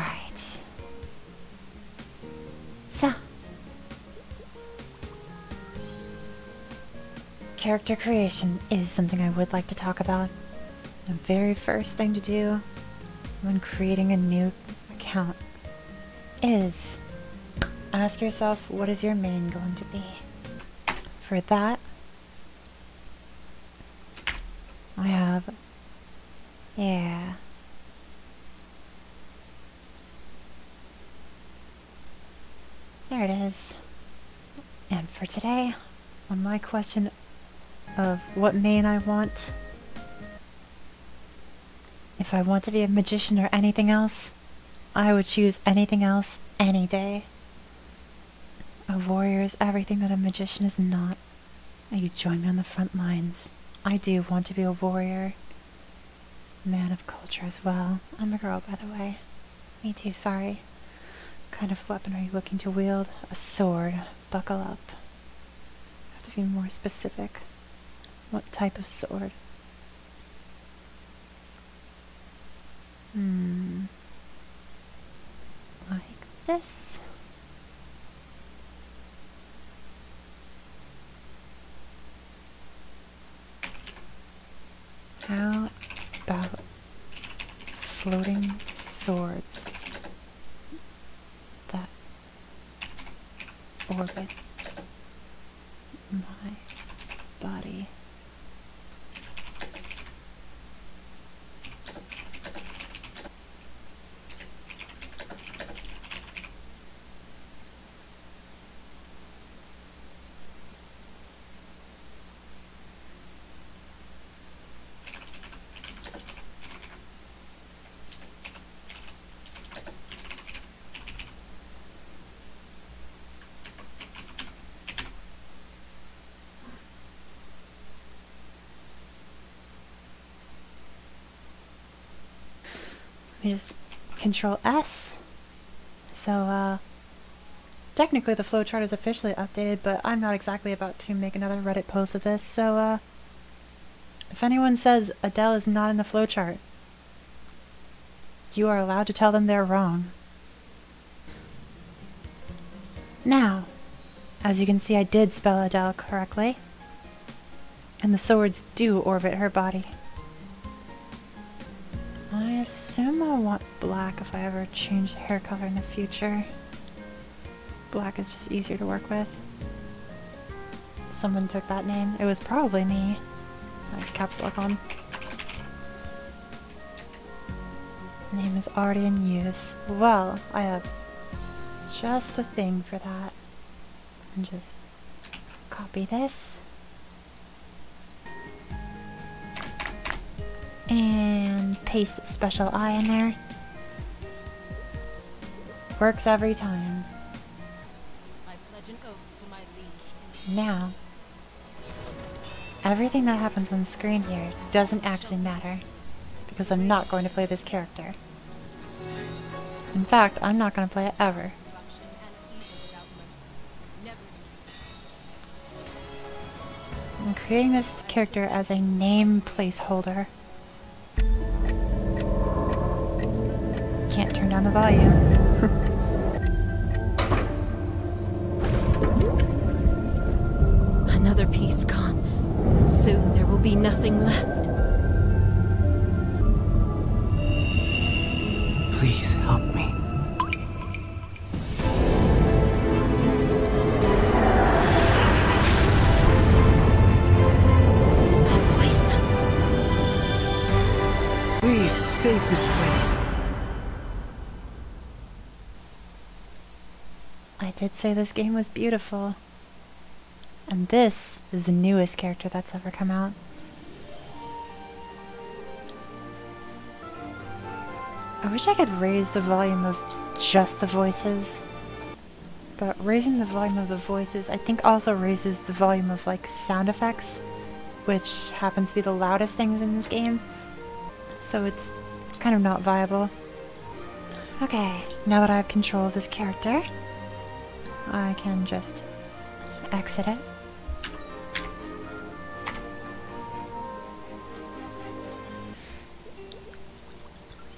Alright. So. Character creation is something I would like to talk about. The very first thing to do when creating a new account is ask yourself, what is your main going to be? For that, I have, yeah. There it is. And for today, on my question of what main I want, if I want to be a magician or anything else, I would choose anything else any day. A warrior is everything that a magician is not. You join me on the front lines. I do want to be a warrior. Man of culture as well. I'm a girl, by the way. Me too, sorry. What kind of weapon are you looking to wield? A sword. Buckle up. I have to be more specific. What type of sword? Like this. How about floating swords that orbit my body? You just control S. So, technically the flowchart is officially updated, but I'm not exactly about to make another Reddit post of this, so, if anyone says Adele is not in the flowchart, you are allowed to tell them they're wrong. Now, as you can see, I did spell Adele correctly, and the swords do orbit her body. I assume I'll want black if I ever change the hair color in the future. Black is just easier to work with. Someone took that name. It was probably me. I have caps lock on. Name is already in use. Well, I have just the thing for that. And just copy this. And paste the special eye in there. Works every time. I pledge an oath to my liege. Now, everything that happens on screen here doesn't actually matter, because I'm not going to play this character. In fact, I'm not going to play it ever. I'm creating this character as a name placeholder. Can't turn down the volume. Another piece gone. Soon there will be nothing left. Please help me. A voice. Please save this place. I did say this game was beautiful. And this is the newest character that's ever come out. I wish I could raise the volume of just the voices. But raising the volume of the voices, I think also raises the volume of like sound effects, which happens to be the loudest things in this game. So it's kind of not viable. Okay, now that I have control of this character, I can just exit it.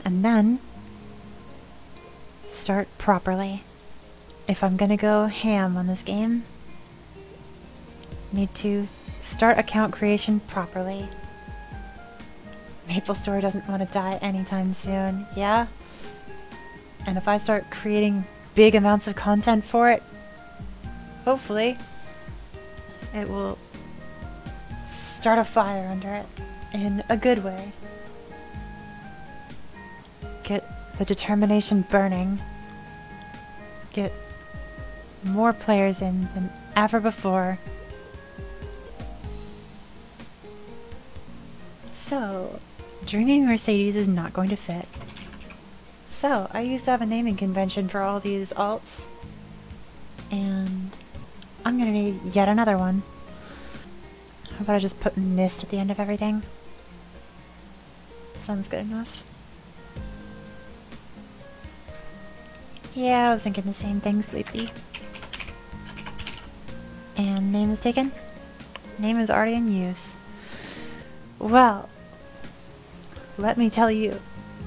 And then start properly. If I'm gonna go ham on this game, need to start account creation properly. MapleStory doesn't want to die anytime soon, yeah? And if I start creating big amounts of content for it, hopefully it will start a fire under it in a good way. Get the determination burning. Get more players in than ever before. So, Dreamy Mercedes is not going to fit. So, I used to have a naming convention for all these alts. And I'm gonna need yet another one. How about I just put mist at the end of everything? Sounds good enough. Yeah, I was thinking the same thing, Sleepy. And name is taken? Name is already in use. Well, let me tell you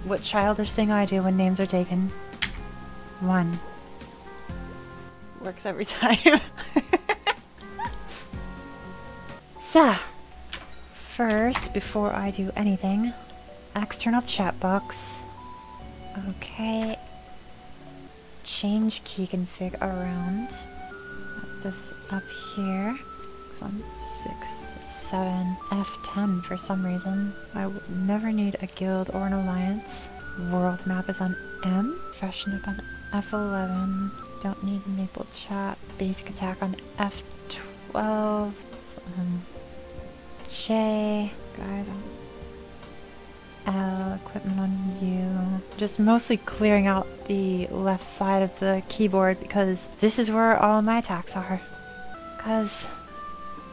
what childish thing I do when names are taken. 1. Works every time. So, first, before I do anything, external chat box. Okay. Change key config around. Put this up here. This one, 6, 7, F10 for some reason. I would never need a guild or an alliance. World map is on M. Profession up on F11. Don't need maple chat. Basic attack on F12. So, J. Guide on L. Equipment on U. Just mostly clearing out the left side of the keyboard because this is where all my attacks are. Because,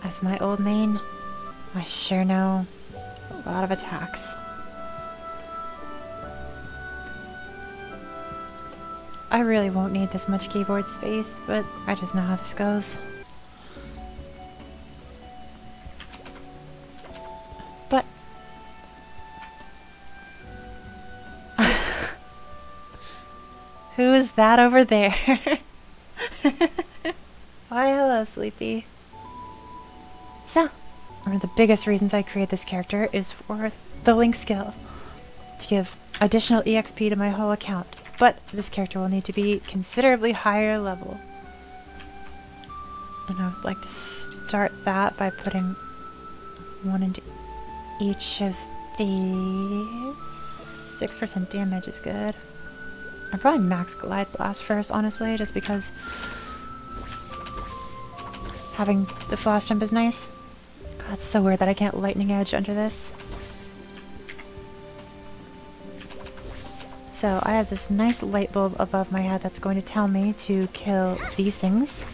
as my old main, I sure know a lot of attacks. I really won't need this much keyboard space, but I just know how this goes. But who is that over there? Why, hello, Sleepy. So, one of the biggest reasons I create this character is for the link skill, to give additional EXP to my whole account. But this character will need to be considerably higher level. And I would like to start that by putting one into each of these. 6% damage is good. I'd probably max Glide Blast first, honestly, just because having the flash jump is nice. God, it's so weird that I can't Lightning Edge under this. So I have this nice light bulb above my head that's going to tell me to kill these things.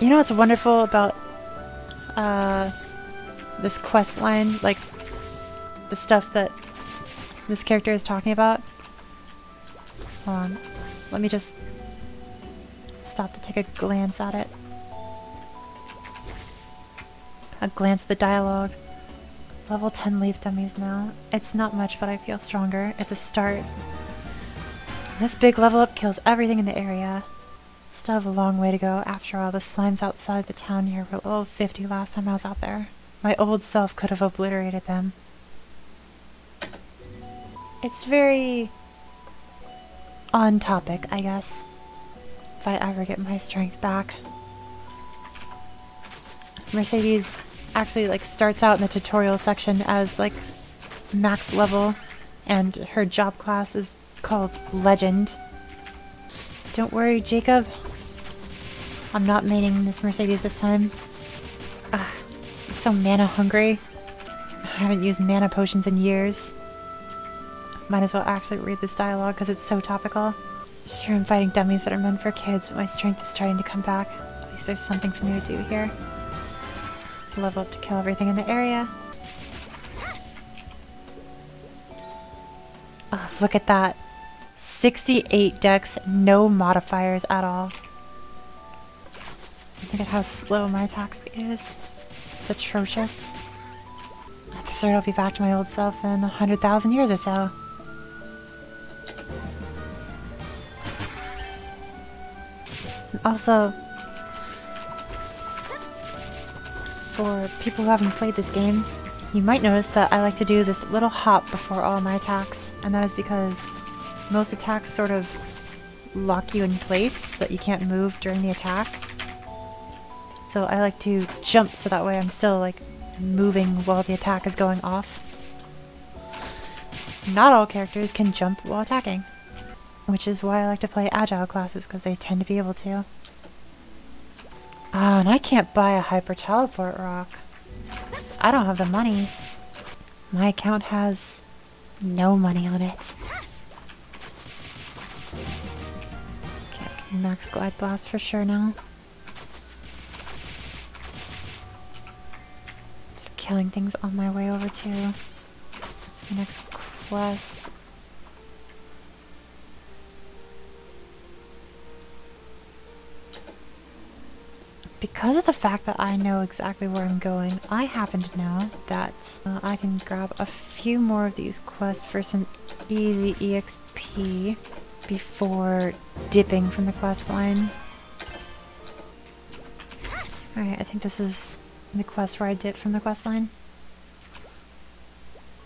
You know what's wonderful about this quest line, like the stuff that this character is talking about? Hold on, let me just stop to take a glance at it. A glance at the dialogue. Level 10 leaf dummies now. It's not much, but I feel stronger. It's a start. This big level up kills everything in the area. Still have a long way to go. After all, the slimes outside the town here were level 50 last time I was out there. My old self could have obliterated them. It's very on topic, I guess. If I ever get my strength back. Mercedes actually like starts out in the tutorial section as like max level, and her job class is called Legend. Don't worry, Jacob. I'm not maining this Mercedes this time. It's so mana hungry. I haven't used mana potions in years. Might as well actually read this dialogue because it's so topical. Sure, I'm fighting dummies that are meant for kids, but my strength is starting to come back. At least there's something for me to do here. Level up to kill everything in the area. Oh, look at that. 68 dex, no modifiers at all. Look at how slow my attack speed is. It's atrocious. At the sure it'll be back to my old self in 100,000 years or so. And also, for people who haven't played this game, you might notice that I like to do this little hop before all my attacks, and that is because most attacks sort of lock you in place so that you can't move during the attack. So I like to jump so that way I'm still like moving while the attack is going off. Not all characters can jump while attacking, which is why I like to play agile classes, because they tend to be able to. Ah, and I can't buy a hyper teleport rock. I don't have the money. My account has no money on it. Okay, I can max glide blast for sure now. Just killing things on my way over to the next quest. Because of the fact that I know exactly where I'm going, I happen to know that I can grab a few more of these quests for some easy EXP before dipping from the quest line. Alright, I think this is the quest where I dip from the quest line.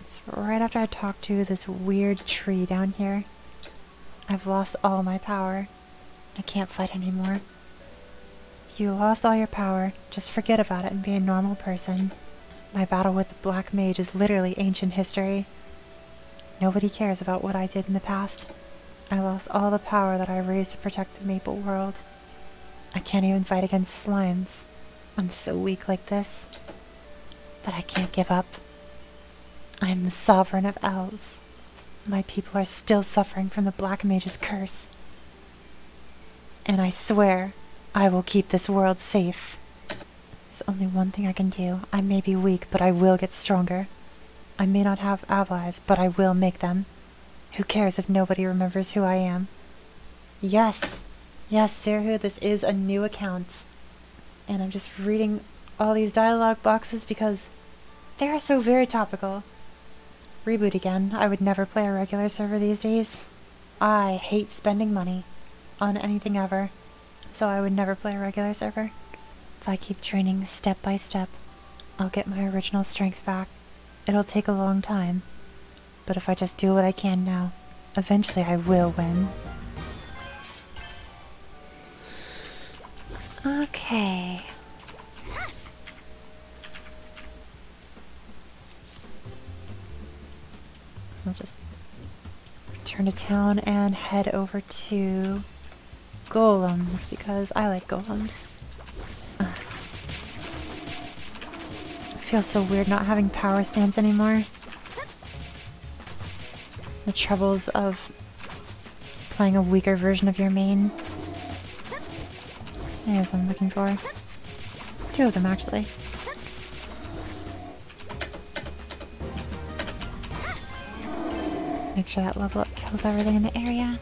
It's right after I talk to this weird tree down here. I've lost all my power. I can't fight anymore. You lost all your power. Just forget about it and be a normal person. My battle with the Black Mage is literally ancient history. Nobody cares about what I did in the past. I lost all the power that I raised to protect the Maple world. I can't even fight against slimes. I'm so weak like this. But I can't give up. I am the sovereign of elves. My people are still suffering from the Black Mage's curse. And I swear, I will keep this world safe. There's only one thing I can do. I may be weak, but I will get stronger. I may not have allies, but I will make them. Who cares if nobody remembers who I am? Yes! Yes, Sirhu, this is a new account. And I'm just reading all these dialogue boxes because they are so very topical. Reboot again. I would never play a regular server these days. I hate spending money on anything ever. So I would never play a regular server. If I keep training step by step, I'll get my original strength back. It'll take a long time. But if I just do what I can now, eventually I will win. Okay. I'll just return to town and head over to golems, because I like golems. Ugh. It feels so weird not having power stance anymore. The troubles of playing a weaker version of your main. There's what I'm looking for. Two of them, actually. Make sure that level up kills everything in the area.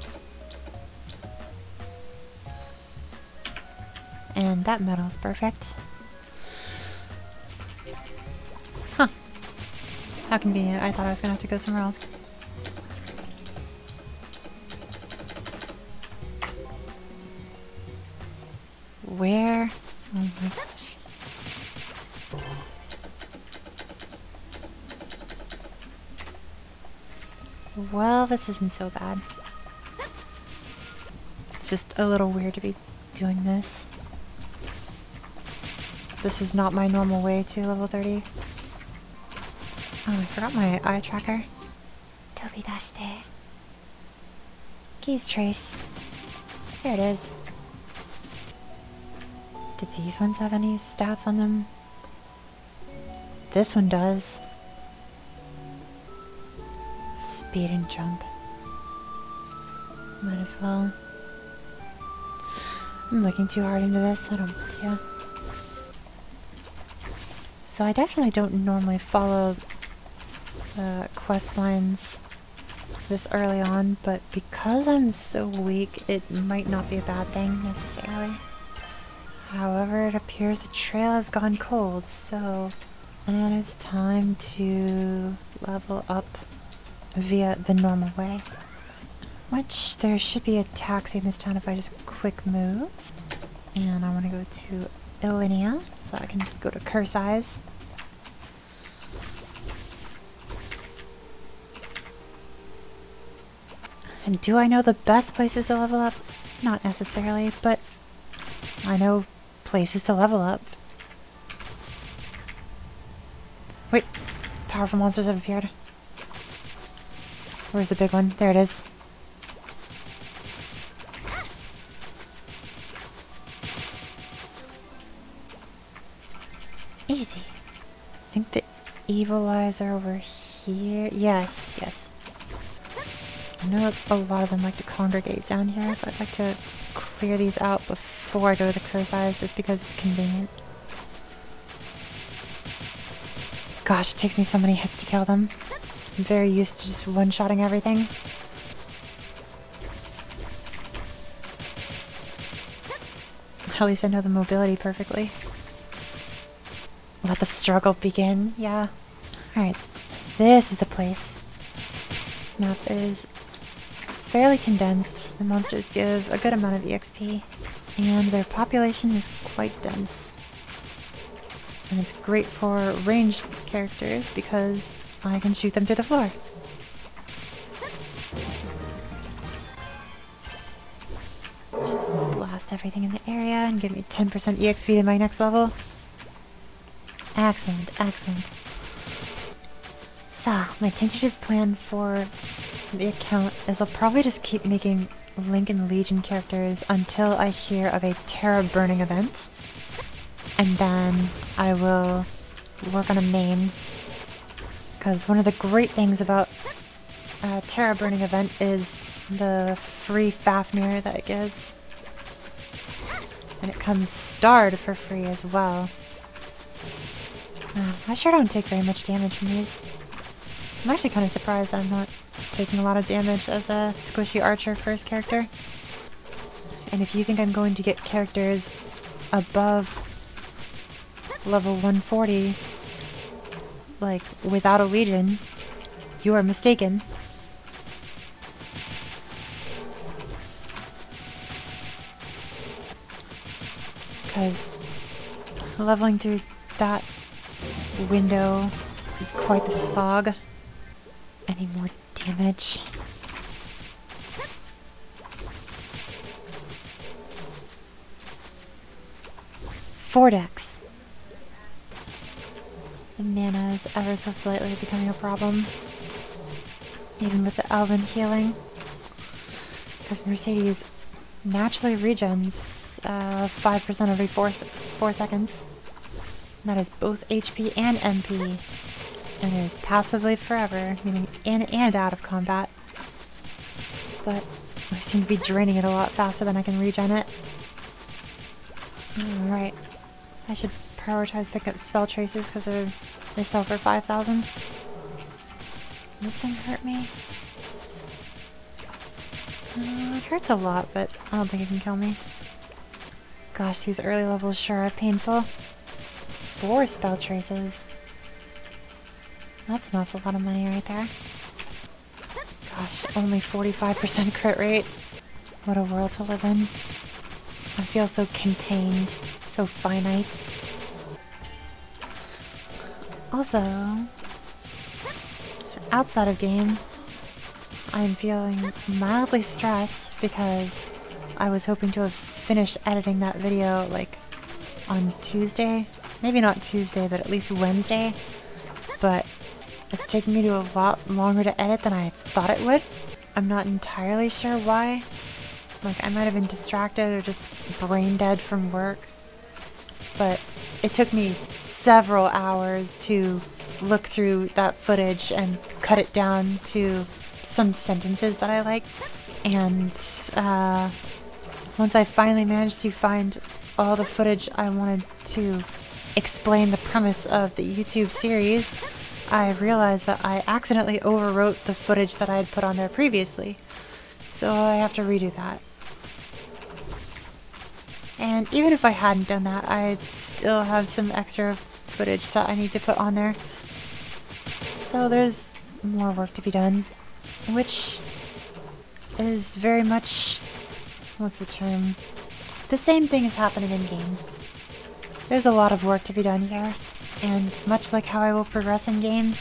And that metal is perfect. Huh. How convenient. I thought I was gonna have to go somewhere else. Where? Oh my gosh. Well, this isn't so bad. It's just a little weird to be doing this. This is not my normal way to level 30. Oh, I forgot my eye tracker. Tobidashite. Keys trace. Here it is. Did these ones have any stats on them? This one does. Speed and jump. Might as well. I'm looking too hard into this. I don't want to. So I definitely don't normally follow the quest lines this early on, but because I'm so weak, it might not be a bad thing necessarily. However, it appears the trail has gone cold, so And it's time to level up via the normal way. Which there should be a taxi in this town if I just quick move. And I want to go to Illinia so I can go to Curse Eyes. And do I know the best places to level up? Not necessarily, but I know places to level up. Wait, powerful monsters have appeared. Where's the big one? There it is. Easy. I think the evil eyes are over here. Yes, yes. I know a lot of them like to congregate down here, so I'd like to clear these out before I go to the Curse Eyes, just because it's convenient. Gosh, it takes me so many hits to kill them. I'm very used to just one-shotting everything. At least I know the mobility perfectly. Let the struggle begin, yeah. Alright, this is the place. This map is fairly condensed. The monsters give a good amount of EXP, and their population is quite dense. And it's great for ranged characters because I can shoot them through the floor. Just blast everything in the area and give me 10% EXP to my next level. Excellent, excellent. So, my tentative plan for the account is I'll probably just keep making Link and Legion characters until I hear of a Terra Burning event. And then I will work on a main. Because one of the great things about a Terra Burning event is the free Fafnir that it gives. And it comes starred for free as well. I sure don't take very much damage from these. I'm actually kind of surprised that I'm not taking a lot of damage as a squishy archer first character. And if you think I'm going to get characters above level 140, like without a legion, you are mistaken. Because leveling through that window is quite the slog. Any more damage? Vortex. The mana is ever so slightly becoming a problem. Even with the elven healing. Because Mercedes naturally regens 5% every 4 seconds. And that is both HP and MP. And it is passively forever, meaning in and out of combat. But I seem to be draining it a lot faster than I can regen it. Alright. I should prioritize picking up spell traces because they sell for 5,000. This thing hurt me? It hurts a lot, but I don't think it can kill me. Gosh, these early levels sure are painful. 4 spell traces. That's an awful lot of money right there. Gosh, only 45% crit rate. What a world to live in. I feel so contained, so finite. Also, outside of game, I'm feeling mildly stressed because I was hoping to have finished editing that video like on Tuesday. Maybe not Tuesday, but at least Wednesday. But it's taken me to a lot longer to edit than I thought it would. I'm not entirely sure why. Like, I might have been distracted or just brain dead from work. But it took me several hours to look through that footage and cut it down to some sentences that I liked. And once I finally managed to find all the footage I wanted to explain the premise of the YouTube series, I realized that I accidentally overwrote the footage that I had put on there previously. So I have to redo that. And even if I hadn't done that, I still have some extra footage that I need to put on there. So there's more work to be done, which is very much, what's the term? The same thing is happening in game. There's a lot of work to be done here, and much like how I will progress in game,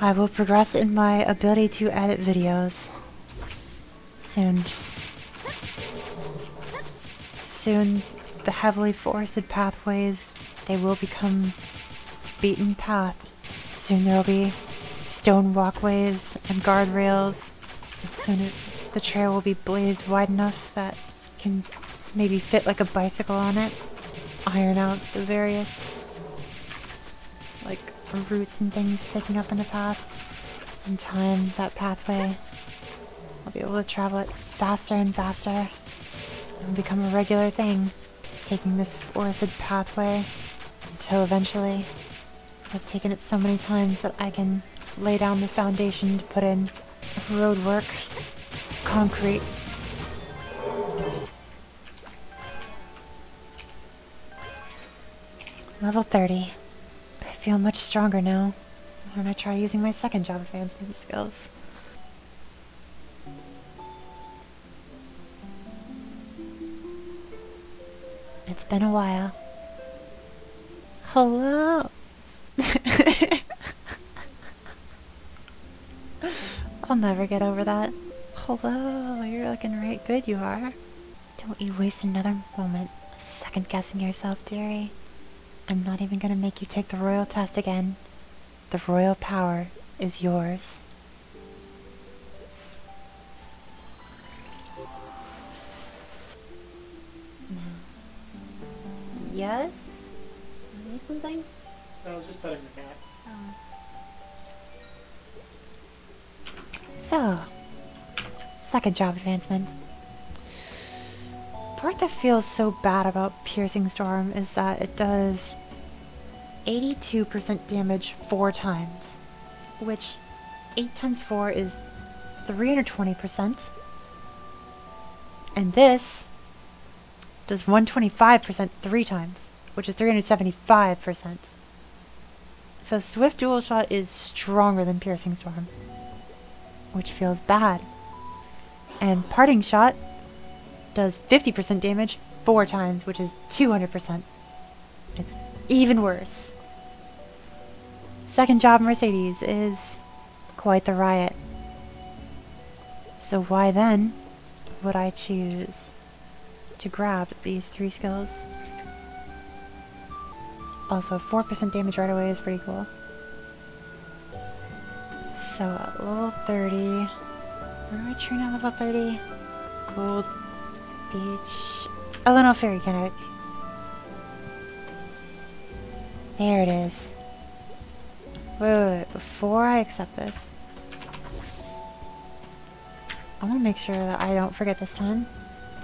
I will progress in my ability to edit videos. Soon. Soon, the heavily forested pathways, they will become beaten path. Soon there will be stone walkways and guardrails. Soon the trail will be blazed wide enough that can maybe fit like a bicycle on it. Iron out the various like roots and things sticking up in the path. In time, that pathway, I'll be able to travel it faster and faster and become a regular thing, taking this forested pathway until eventually I've taken it so many times that I can lay down the foundation to put in road work, concrete. Level 30. I feel much stronger now when I try using my second job advancement skills. It's been a while. Hello! I'll never get over that. Hello, you're looking right good, you are. Don't you waste another moment second guessing yourself, dearie. I'm not even gonna make you take the royal test again. The royal power is yours. Yes? You need something? I was just petting the cat. So, second job advancement. Part that feels so bad about Piercing Storm is that it does 82% damage 4 times, which 8 times 4 is 320%, and this does 125% 3 times, which is 375%. So Swift Dual Shot is stronger than Piercing Storm, which feels bad. And Parting Shot does 50% damage 4 times, which is 200%. It's even worse. Second job Mercedes is quite the riot. So why then would I choose to grab these 3 skills? Also, 4% damage right away is pretty cool. So at level 30, where do I train at level 30? Gold Beach. Elemental Fairy Kinetic. There it is. Wait, before I accept this, I want to make sure that I don't forget this time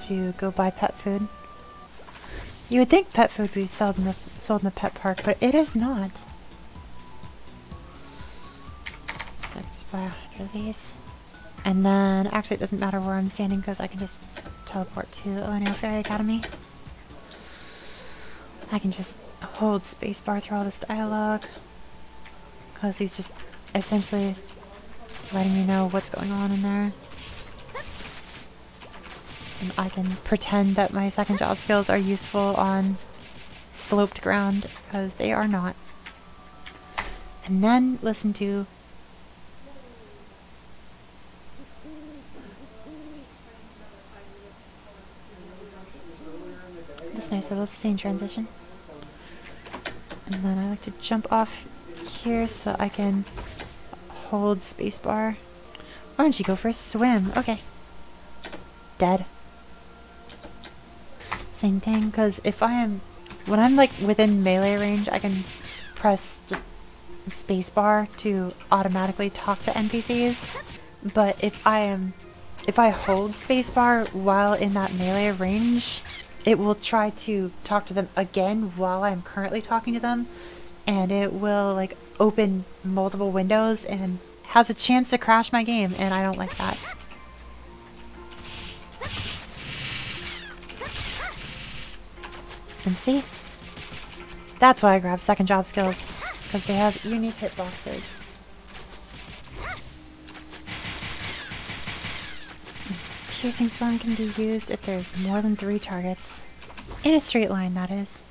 to go buy pet food. You would think pet food would be sold in the pet park, but it is not. So just buy 100 of these. And then, actually it doesn't matter where I'm standing because I can just teleport to Elemental Fairy Academy. I can just hold spacebar through all this dialogue, because he's just essentially letting me know what's going on in there. And I can pretend that my second job skills are useful on sloped ground, because they are not. And then listen to this nice little scene transition. And then I like to jump off here so that I can hold spacebar. Why don't you go for a swim? Okay. Dead. Same thing, because when I'm like within melee range, I can press just spacebar to automatically talk to NPCs. But if I hold spacebar while in that melee range, it will try to talk to them again while I'm currently talking to them, and it will like open multiple windows and has a chance to crash my game, and I don't like that. And see? That's why I grabbed second job skills, because they have unique hitboxes. Piercing Storm can be used if there's more than 3 targets. In a straight line, that is.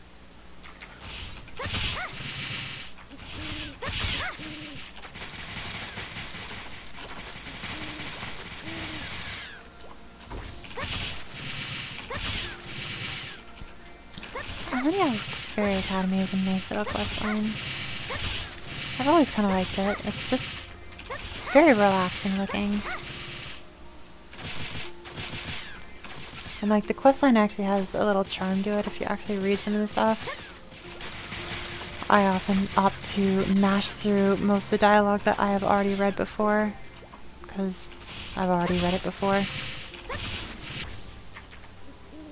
Lydia Fairy Academy is a nice little quest line. I've always kind of liked it. It's just very relaxing looking. And like the quest line actually has a little charm to it if you actually read some of the stuff. I often opt to mash through most of the dialogue that I have already read before, because I've already read it before.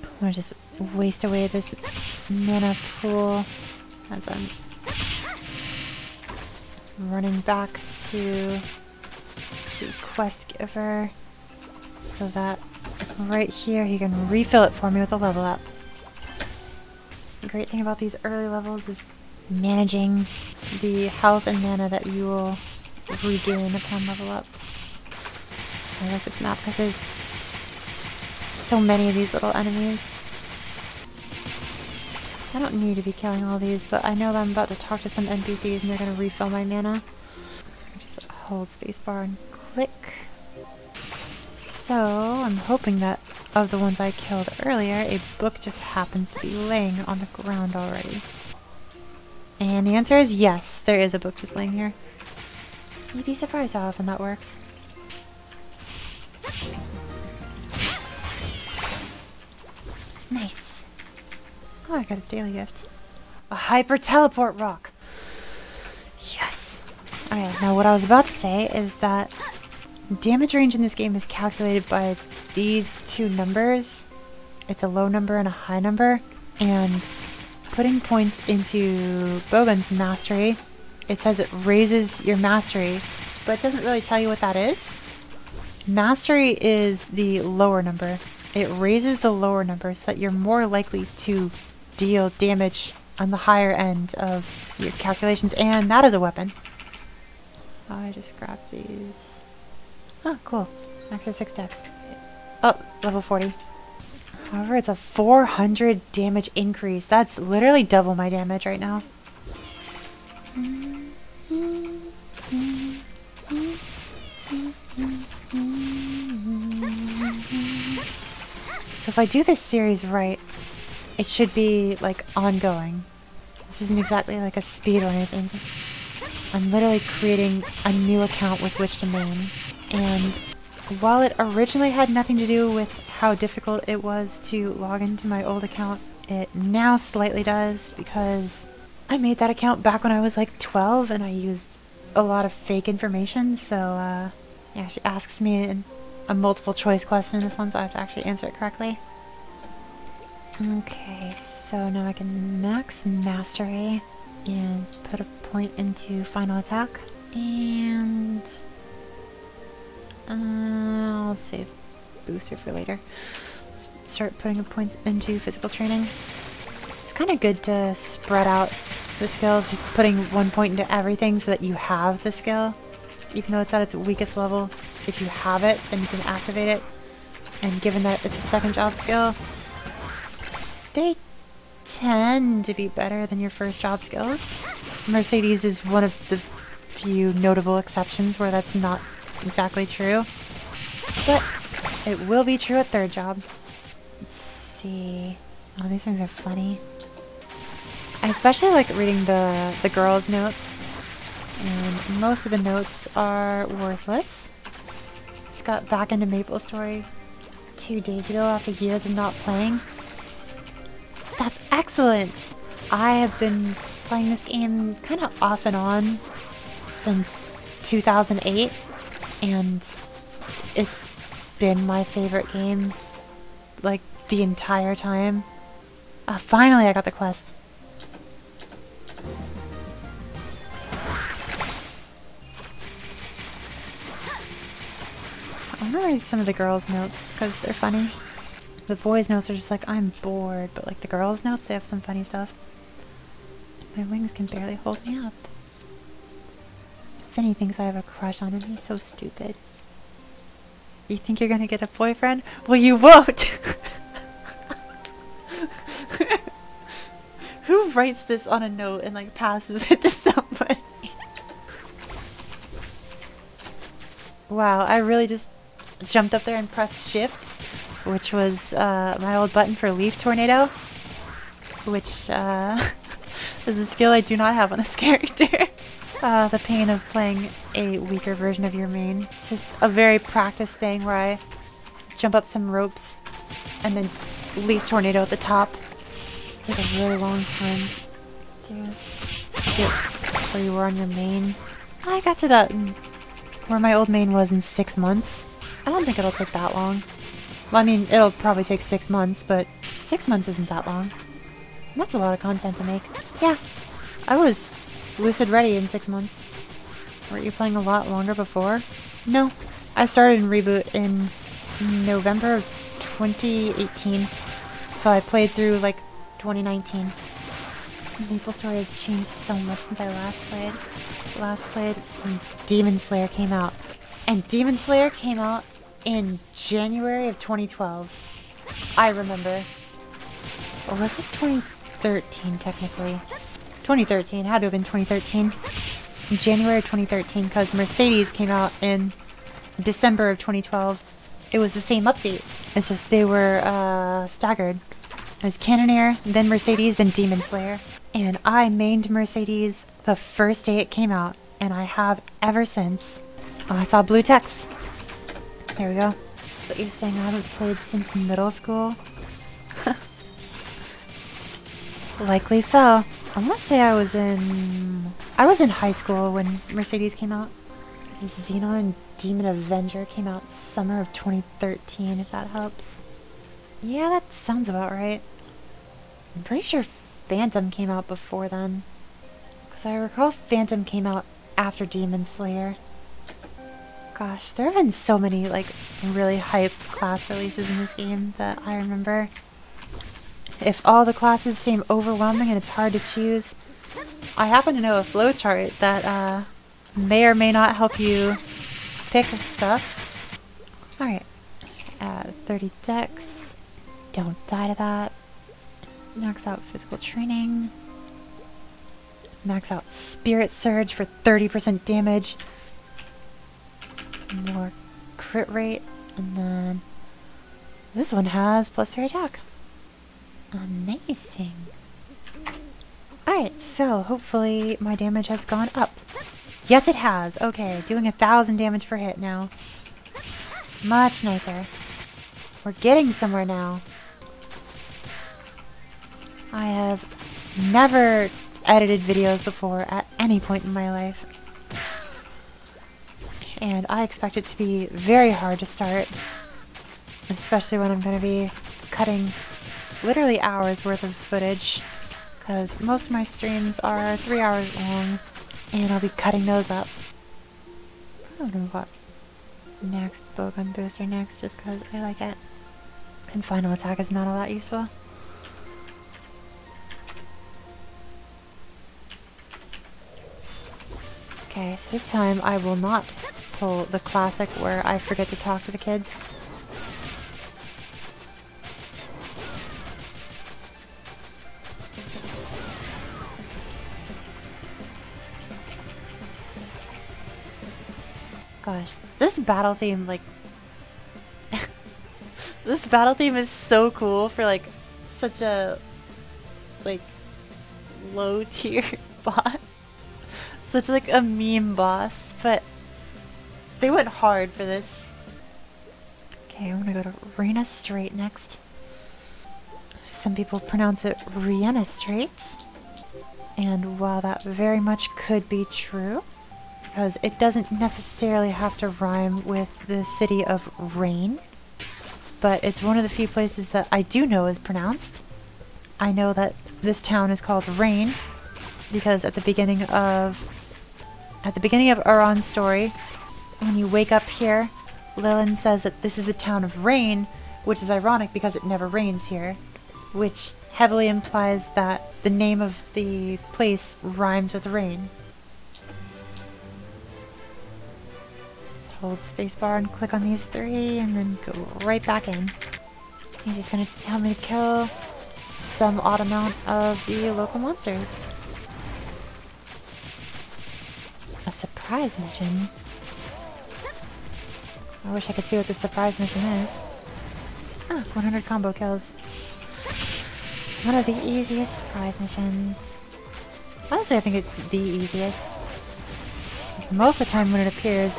I'm gonna just waste away this mana pool as I'm running back to the quest giver so that right here he can refill it for me with a level up. The great thing about these early levels is managing the health and mana that you will regain upon level up. I like this map because there's so many of these little enemies. I don't need to be killing all these, but I know that I'm about to talk to some NPCs and they're going to refill my mana. Just hold spacebar and click. So, I'm hoping that of the ones I killed earlier, a book just happens to be laying on the ground already. And the answer is yes, there is a book just laying here. You'd be surprised how often that works. Nice. Oh, I got a daily gift. A hyper teleport rock. Yes. Okay, now what I was about to say is that damage range in this game is calculated by these two numbers. It's a low number and a high number. And putting points into Bogan's mastery, it says it raises your mastery, but it doesn't really tell you what that is. Mastery is the lower number. It raises the lower number so that you're more likely to deal damage on the higher end of your calculations, and that is a weapon. Oh, I just grabbed these. Oh, cool. Extra 6 decks. Oh, level 40. However, it's a 400 damage increase. That's literally double my damage right now. So if I do this series right, it should be like ongoing. This isn't exactly like a speed or anything. I'm literally creating a new account with which to main. And while it originally had nothing to do with how difficult it was to log into my old account, it now slightly does, because I made that account back when I was like 12 and I used a lot of fake information. So yeah, she asks me a multiple choice question in this one, so I have to actually answer it correctly. Okay, so now I can max mastery and put a point into final attack, and I'll save booster for later. Let's start putting a point into physical training. It's kind of good to spread out the skills, just putting 1 point into everything so that you have the skill. Even though it's at its weakest level, if you have it, then you can activate it. And given that it's a second job skill, they tend to be better than your first job skills. Mercedes is one of the few notable exceptions where that's not exactly true. But it will be true at third job. Let's see. Oh, these things are funny. I especially like reading the girls' notes. And most of the notes are worthless. Just got back into MapleStory 2 days ago after years of not playing. That's excellent! I have been playing this game kind of off and on since 2008, and it's been my favorite game like the entire time. Finally I got the quest. I'm gonna read some of the girls' notes because they're funny. The boys' notes are just like, I'm bored, but like the girls' notes, they have some funny stuff. My wings can barely hold me up. Finny thinks I have a crush on him. He's so stupid. You think you're gonna get a boyfriend? Well, you won't! Who writes this on a note and like passes it to somebody? Wow, I really just jumped up there and pressed shift, which was my old button for leaf tornado, which is a skill I do not have on this character. The pain of playing a weaker version of your main. It's just a very practice thing where I jump up some ropes and then just leaf tornado at the top. Just take a really long time to get where you were on your main. I got to that where my old main was in 6 months. I don't think it'll take that long. Well, I mean, it'll probably take 6 months, but 6 months isn't that long. And that's a lot of content to make. Yeah, I was lucid ready in 6 months. Weren't you playing a lot longer before? No, I started in Reboot in November of 2018, so I played through like 2019. Maple Story has changed so much since I last played. Last played when Demon Slayer came out. And Demon Slayer came out in January of 2012. I remember. Or was it 2013 technically? 2013, had to have been 2013. In January of 2013, because Mercedes came out in December of 2012. It was the same update. It's just they were staggered. It was Cannoneer, then Mercedes, then Demon Slayer. And I mained Mercedes the first day it came out, and I have ever since. Oh, I saw blue text. There we go. Is that you're saying I haven't played since middle school? Likely so. I want to say I was in high school when Mercedes came out. Xenon and Demon Avenger came out summer of 2013, if that helps. Yeah, that sounds about right. I'm pretty sure Phantom came out before then. Because I recall Phantom came out after Demon Slayer. Gosh, there have been so many, like, really hyped class releases in this game that I remember. If all the classes seem overwhelming and it's hard to choose, I happen to know a flowchart that may or may not help you pick stuff. Alright, 30 dex, don't die to that. Max out physical training. Max out Spirit Surge for 30% damage. More crit rate, and then this one has plus 3 attack. Amazing. Alright, so hopefully my damage has gone up. Yes, it has. Okay, doing 1,000 damage per hit now. Much nicer. We're getting somewhere now. I have never edited videos before at any point in my life. And I expect it to be very hard to start. Especially when I'm going to be cutting literally hours worth of footage. Because most of my streams are 3 hours long. And I'll be cutting those up. I don't know what max bowgun booster next just because I like it. And final attack is not all that useful. Okay, so this time I will not pull the classic where I forget to talk to the kids. Gosh, this battle theme, like... this battle theme is so cool for, like, such a, like, low-tier boss. Such, like, a meme boss, but they went hard for this. Okay, I'm gonna go to Rena Strait next. Some people pronounce it Rihanna Straits. And while that very much could be true, because it doesn't necessarily have to rhyme with the city of Rain, but it's one of the few places that I do know is pronounced. I know that this town is called Rain because at the beginning of Uran's story, when you wake up here, Lillian says that this is the town of Rain, which is ironic because it never rains here, which heavily implies that the name of the place rhymes with rain. Just hold spacebar and click on these 3 and then go right back in. He's just gonna tell me to kill some odd amount of the local monsters. A surprise mission? I wish I could see what the surprise mission is. Ah, 100 combo kills. One of the easiest surprise missions. Honestly, I think it's the easiest. 'Cause most of the time when it appears,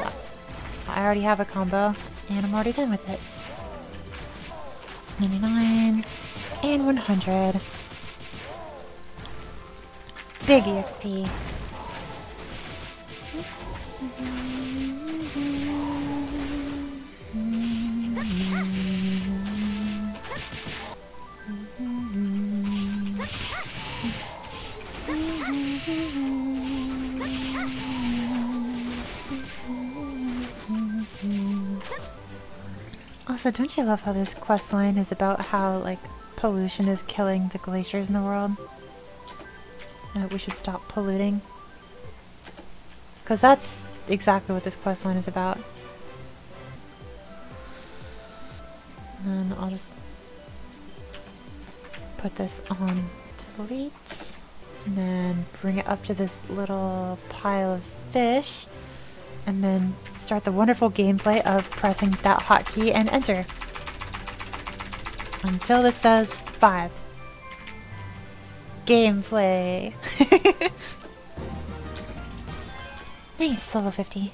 I already have a combo, and I'm already done with it. 99 and 100. Big EXP. Also, don't you love how this quest line is about how, like, pollution is killing the glaciers in the world? We should stop polluting. Because that's exactly what this quest line is about. And then I'll just put this on delete. And then bring it up to this little pile of fish. And then start the wonderful gameplay of pressing that hotkey and enter. Until this says 5. Gameplay. Nice, level 50.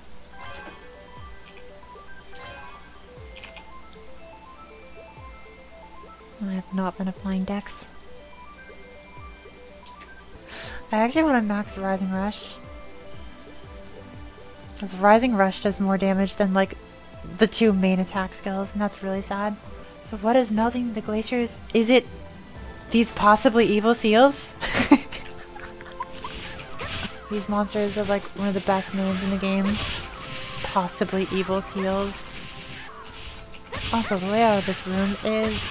I have not been applying dex. I actually want to max Rising Rush. Because Rising Rush does more damage than, like, the 2 main attack skills, and that's really sad. So what is melting the glaciers? Is it these possibly evil seals? These monsters are, like, one of the best names in the game. Possibly evil seals. Also, the layout of this room is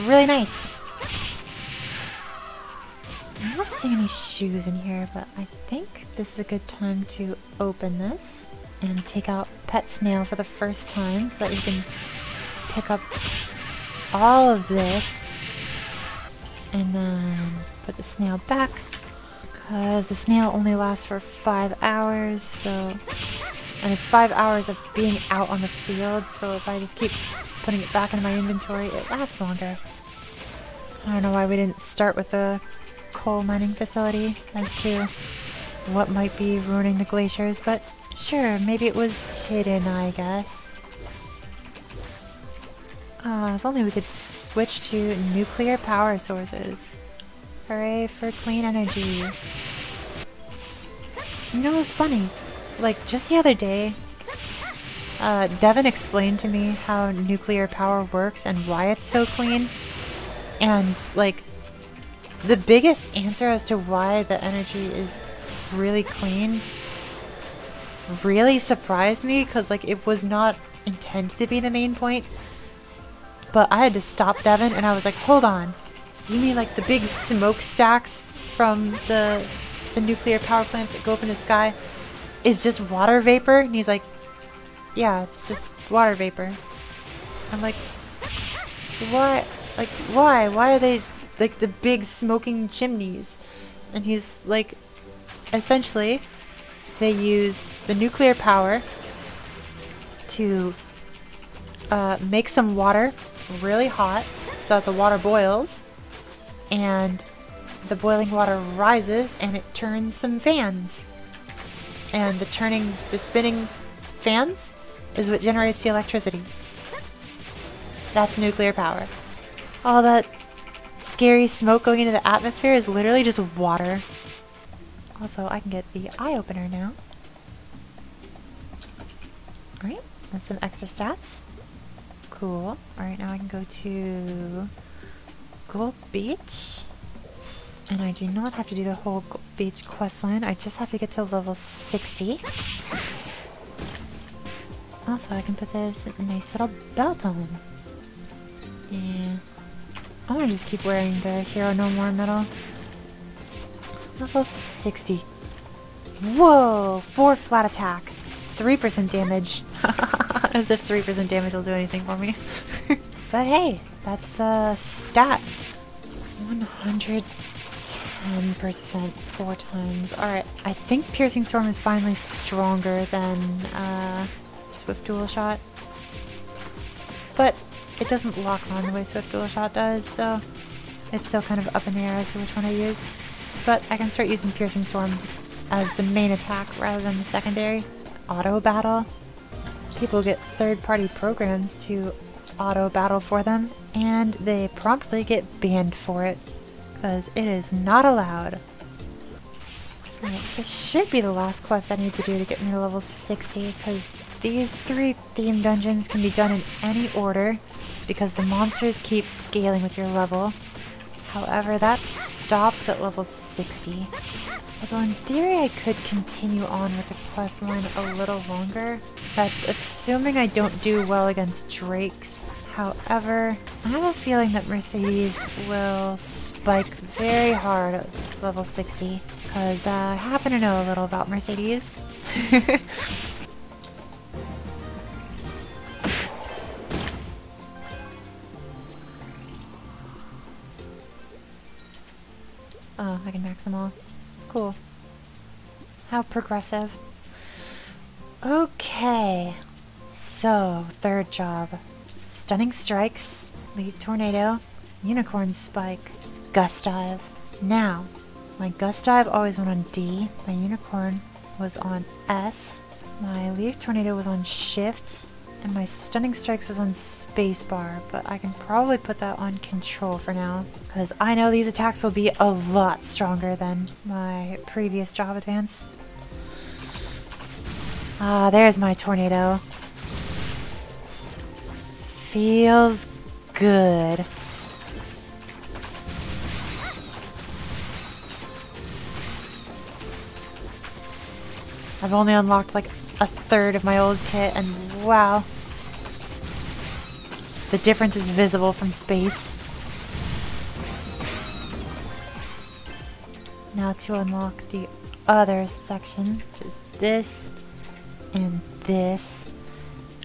really nice. I'm not seeing any shoes in here, but I think this is a good time to open this and take out Pet Snail for the first time so that you can pick up all of this and then put the snail back, because the snail only lasts for 5 hours, so, and it's 5 hours of being out on the field, so if I just keep putting it back in my inventory, it lasts longer. I don't know why we didn't start with the coal mining facility as to what might be ruining the glaciers, but sure, maybe it was hidden, I guess. If only we could switch to nuclear power sources. Hooray for clean energy. You know, it was funny. Like, just the other day, Devin explained to me how nuclear power works and why it's so clean. And, like, the biggest answer as to why the energy is really clean really surprised me, because, like, it was not intended to be the main point. But I had to stop Devin, and I was like, hold on. You mean, like, the big smokestacks from the nuclear power plants that go up in the sky is just water vapor? And he's like, yeah, it's just water vapor. I'm like, why? Like, why? Why are they, like, the big smoking chimneys? And he's like, essentially, they use the nuclear power to make some water really hot so that the water boils, and the boiling water rises and it turns some fans. And the spinning fans is what generates the electricity. That's nuclear power. All that scary smoke going into the atmosphere is literally just water. Also, I can get the eye opener now. Alright, that's some extra stats. Cool. Alright, now I can go to Gold Beach. And I do not have to do the whole Gold Beach questline. I just have to get to level 60. Also, I can put this nice little belt on. Yeah. I want to just keep wearing the Hero No More medal. Level 60. Whoa! 4 flat attack. 3% damage. As if 3% damage will do anything for me. But hey, that's a stat. 110% 4 times. Alright, I think Piercing Storm is finally stronger than Swift Dual Shot. But it doesn't lock on the way Swift Dual Shot does, so it's still kind of up in the air as to which one I use. But I can start using Piercing Storm as the main attack rather than the secondary. Auto battle. People get third-party programs to auto battle for them, and they promptly get banned for it, because it is not allowed. Alright, so this should be the last quest I need to do to get me to level 60, because these 3 theme dungeons can be done in any order, because the monsters keep scaling with your level. However, that stops at level 60. Although in theory I could continue on with the quest line a little longer. That's assuming I don't do well against drakes. However, I have a feeling that Mercedes will spike very hard at level 60. Because I happen to know a little about Mercedes. Oh, I can max them all. Cool. How progressive. Okay. So, third job. Stunning Strikes, Leaf Tornado, Unicorn Spike, Gust Dive. Now, my Gust Dive always went on D, my Unicorn was on S, my Leaf Tornado was on Shift, and my Stunning Strikes was on Spacebar, but I can probably put that on Control for now, because I know these attacks will be a lot stronger than my previous job advance. Ah, there's my Tornado. Feels good. I've only unlocked like a third of my old kit, and wow. The difference is visible from space. Now to unlock the other section, which is this and this.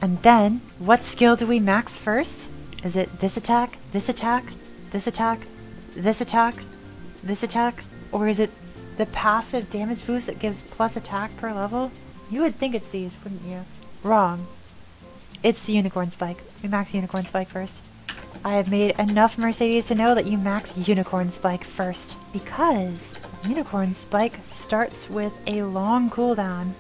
And then, what skill do we max first? Is it this attack, this attack, this attack, this attack, this attack? Or is it the passive damage boost that gives plus attack per level? You would think it's these, wouldn't you? Wrong. It's the Unicorn Spike. We max Unicorn Spike first. I have made enough Mercedes to know that you max Unicorn Spike first, because Unicorn Spike starts with a long cooldown.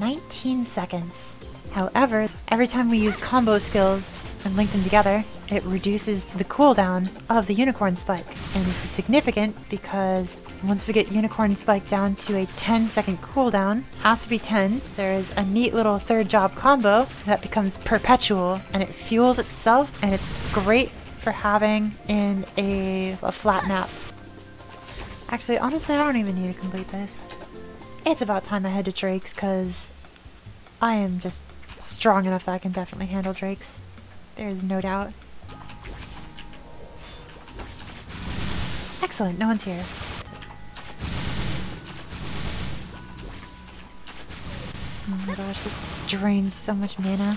19 seconds. However, every time we use combo skills and link them together, it reduces the cooldown of the Unicorn Spike. And this is significant because once we get Unicorn Spike down to a 10-second cooldown, has to be 10, there is a neat little third job combo that becomes perpetual, and it fuels itself, and it's great for having in a flat map. Actually, honestly, I don't even need to complete this. It's about time I head to Drakes, because I am just strong enough that I can definitely handle Drakes. There's no doubt. Excellent, no one's here. Oh my gosh, this drains so much mana.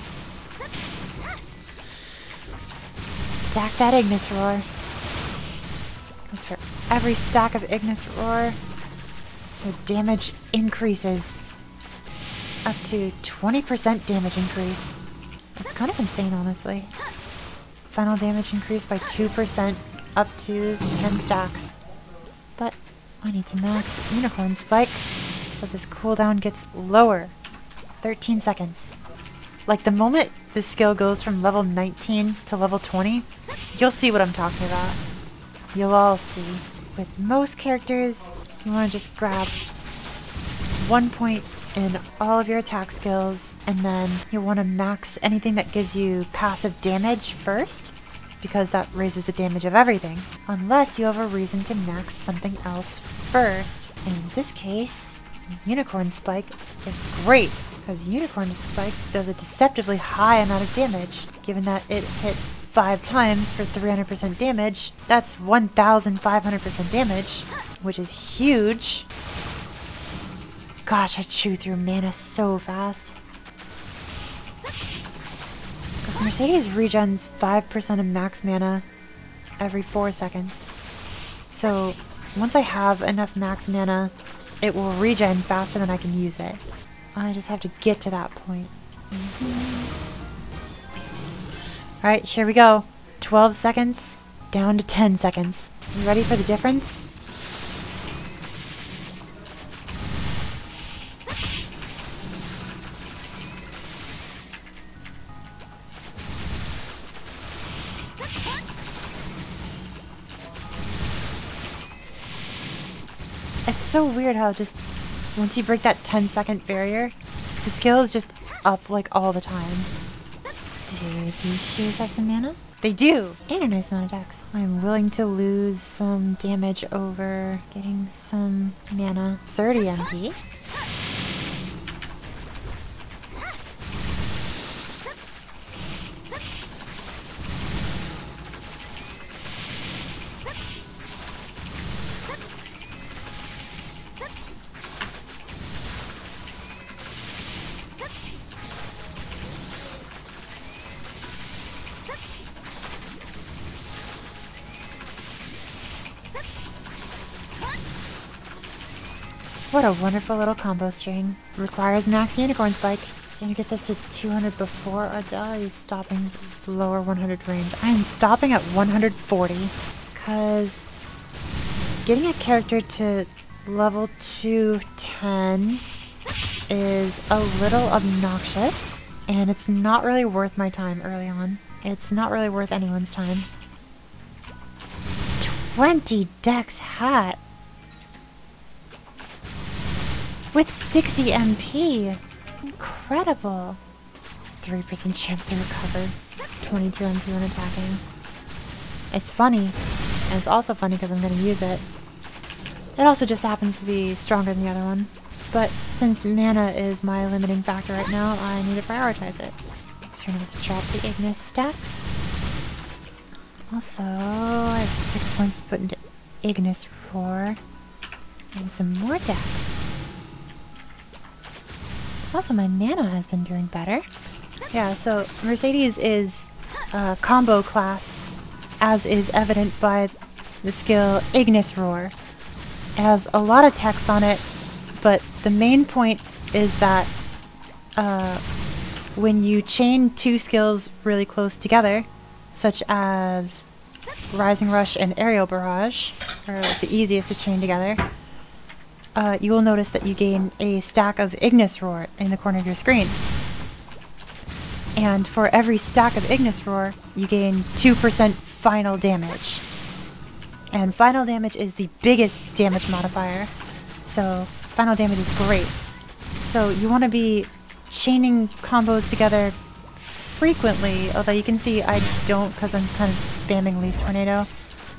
Stack that Ignis Roar. Because for every stack of Ignis Roar, the damage increases up to 20% damage increase. It's kind of insane, honestly. Final damage increase by 2% up to 10 stacks. But I need to max Unicorn Spike so this cooldown gets lower. 13 seconds. Like the moment this skill goes from level 19 to level 20, you'll see what I'm talking about. You'll all see. With most characters, you want to just grab 1 point in all of your attack skills, and then you'll want to max anything that gives you passive damage first, because that raises the damage of everything, unless you have a reason to max something else first. In this case, Unicorn Spike is great, because Unicorn Spike does a deceptively high amount of damage, given that it hits 5 times for 300% damage. That's 1,500% damage, which is huge. Gosh, I chew through mana so fast. Because Mercedes regens 5% of max mana every 4 seconds. So once I have enough max mana, it will regen faster than I can use it. I just have to get to that point. Alright, here we go. 12 seconds down to 10 seconds. You ready for the difference? It's so weird how just once you break that 10-second barrier, the skill is just up like all the time. Do these shoes have some mana? They do! And a nice amount of dex. I'm willing to lose some damage over getting some mana. 30 MP. What a wonderful little combo string. Requires max unicorn spike. Gonna get this to 200 before I die, stopping lower 100 range. I am stopping at 140 because getting a character to level 210 is a little obnoxious, and it's not really worth my time early on. It's not really worth anyone's time. 20 dex hat with 60 MP. Incredible. 3% chance to recover. 22 MP when attacking. It's funny, and it's also funny because I'm going to use it. It also just happens to be stronger than the other one. But since mana is my limiting factor right now, I need to prioritize it. So we're going to have to drop the Ignis stacks. Also, I have 6 points to put into Ignis Roar. And some more decks. Also, my mana has been doing better. Yeah, so Mercedes is a combo class, as is evident by the skill Ignis Roar. It has a lot of text on it, but the main point is that when you chain two skills really close together, such as Rising Rush and Aerial Barrage, are the easiest to chain together, you will notice that you gain a stack of Ignis Roar in the corner of your screen. And for every stack of Ignis Roar, you gain 2% final damage. And final damage is the biggest damage modifier, so final damage is great. So you want to be chaining combos together frequently, although you can see I don't because I'm kind of spamming Leaf Tornado,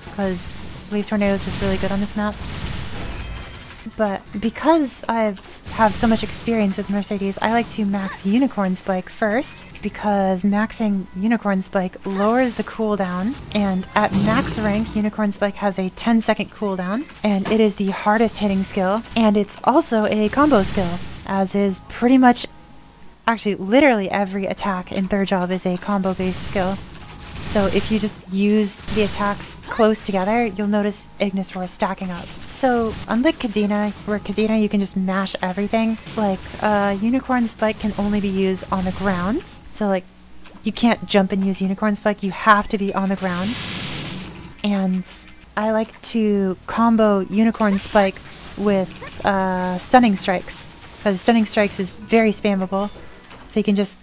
because Leaf Tornado is just really good on this map. But because I have so much experience with Mercedes, I like to max Unicorn Spike first, because maxing Unicorn Spike lowers the cooldown, and at max rank, Unicorn Spike has a 10-second cooldown, and it is the hardest hitting skill, and it's also a combo skill, as is pretty much, actually literally every attack in Third Job is a combo-based skill. So if you just use the attacks close together, you'll notice Ignis Roar stacking up. So unlike Kadena, where Kadena you can just mash everything, like Unicorn Spike can only be used on the ground. So like you can't jump and use Unicorn Spike, you have to be on the ground. And I like to combo Unicorn Spike with Stunning Strikes, because Stunning Strikes is very spammable. So you can just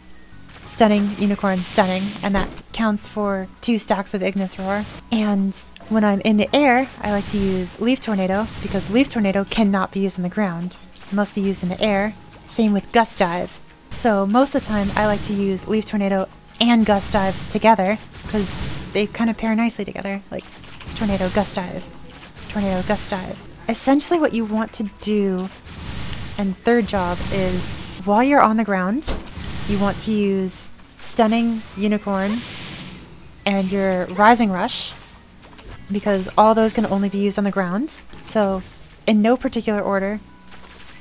stunning, unicorn, stunning, and that counts for 2 stacks of Ignis Roar. And when I'm in the air, I like to use Leaf Tornado, because Leaf Tornado cannot be used on the ground. It must be used in the air. Same with Gust Dive. So most of the time I like to use Leaf Tornado and Gust Dive together, because they kind of pair nicely together, like Tornado, Gust Dive, Tornado, Gust Dive. Essentially what you want to do in Third Job is, while you're on the ground, you want to use Stunning, Unicorn, and your Rising Rush, because all those can only be used on the ground. So, in no particular order,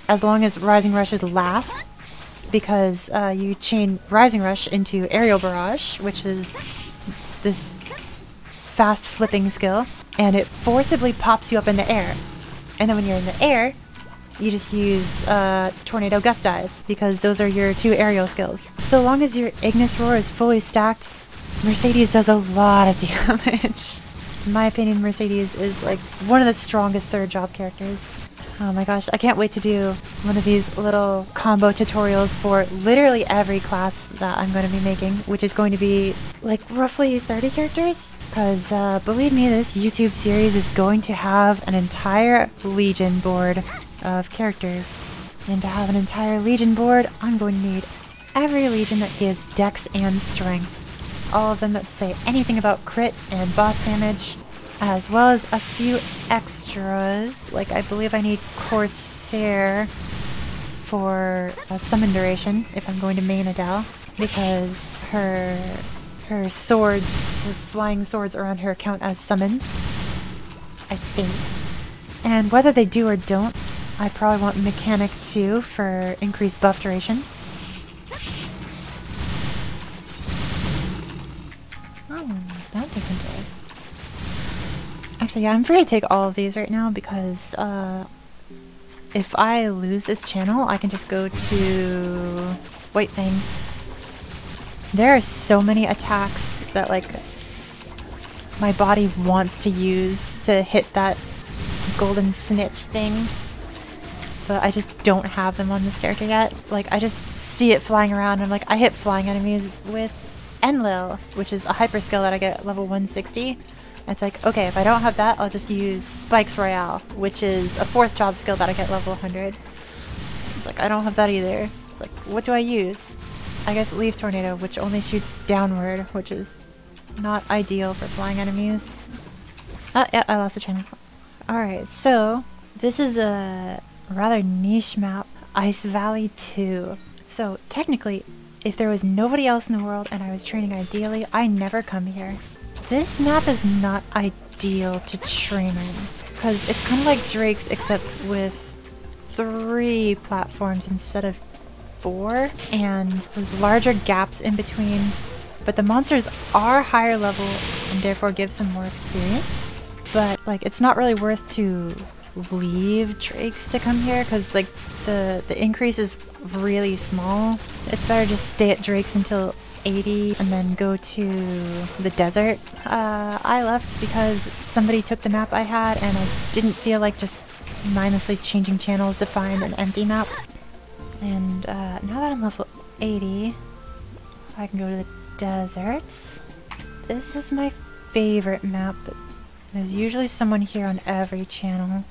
as long as Rising Rush is last, because you chain Rising Rush into Aerial Barrage, which is this fast flipping skill, and it forcibly pops you up in the air. And then when you're in the air, you just use Tornado Gust Dive, because those are your two aerial skills. So long as your Ignis Roar is fully stacked, Mercedes does a lot of damage. In my opinion, Mercedes is like one of the strongest third job characters. Oh my gosh, I can't wait to do one of these little combo tutorials for literally every class that I'm going to be making, which is going to be like roughly 30 characters. Because believe me, this YouTube series is going to have an entire Legion board of characters. And to have an entire Legion board, I'm going to need every Legion that gives Dex and Strength. All of them that say anything about crit and boss damage, as well as a few extras, like I believe I need Corsair for a summon duration if I'm going to main Adele, because her swords, her flying swords around her count as summons, I think. And whether they do or don't, I probably want Mechanic 2 for increased buff duration. Oh, bounty hunter. Actually, yeah, I'm free to take all of these right now because if I lose this channel, I can just go to White Fangs. There are so many attacks that like my body wants to use to hit that golden snitch thing, but I just don't have them on this character yet. Like, I just see it flying around and I'm like, I hit flying enemies with Enlil, which is a hyper skill that I get at level 160. It's like, okay, if I don't have that, I'll just use Spikes Royale, which is a 4th job skill that I get level 100. It's like, I don't have that either. It's like, what do I use? I guess Leaf Tornado, which only shoots downward, which is not ideal for flying enemies. Yeah, I lost the channel. Alright, so this is a rather niche map, Ice Valley 2. So technically, if there was nobody else in the world and I was training ideally, I never come here. This map is not ideal to train in, because it's kind of like Drake's except with 3 platforms instead of 4, and there's larger gaps in between, but the monsters are higher level and therefore give some more experience. But like, it's not really worth to leave Drake's to come here, because like the increase is really small. It's better just stay at Drake's until 80 and then go to the desert. I left because somebody took the map I had and I didn't feel like just mindlessly changing channels to find an empty map. And now that I'm level 80, I can go to the deserts. This is my favorite map, but there's usually someone here on every channel.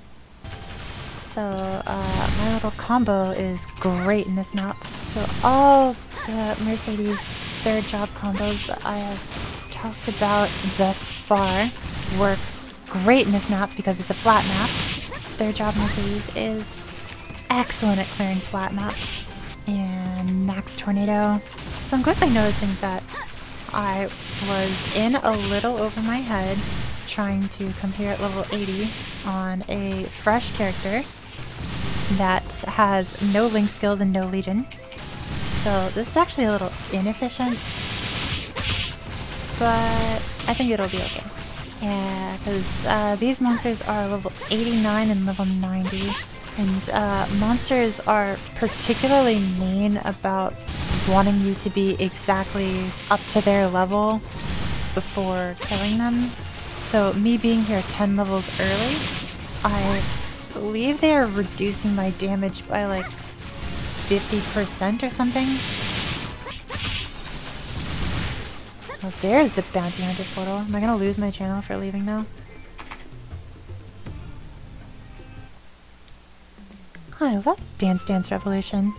So my little combo is great in this map. So all the Mercedes 3rd job combos that I have talked about thus far work great in this map because it's a flat map. 3rd job Mercedes is excellent at clearing flat maps. And Max Tornado. So I'm quickly noticing that I was in a little over my head trying to come here at level 80 on a fresh character that has no link skills and no legion. So this is actually a little inefficient, but I think it'll be okay. Yeah, because these monsters are level 89 and level 90, and monsters are particularly mean about wanting you to be exactly up to their level before killing them. So me being here 10 levels early, I believe they are reducing my damage by like 50% or something. Oh, there's the bounty hunter portal. Am I gonna lose my channel for leaving though? I love Dance Dance Revolution.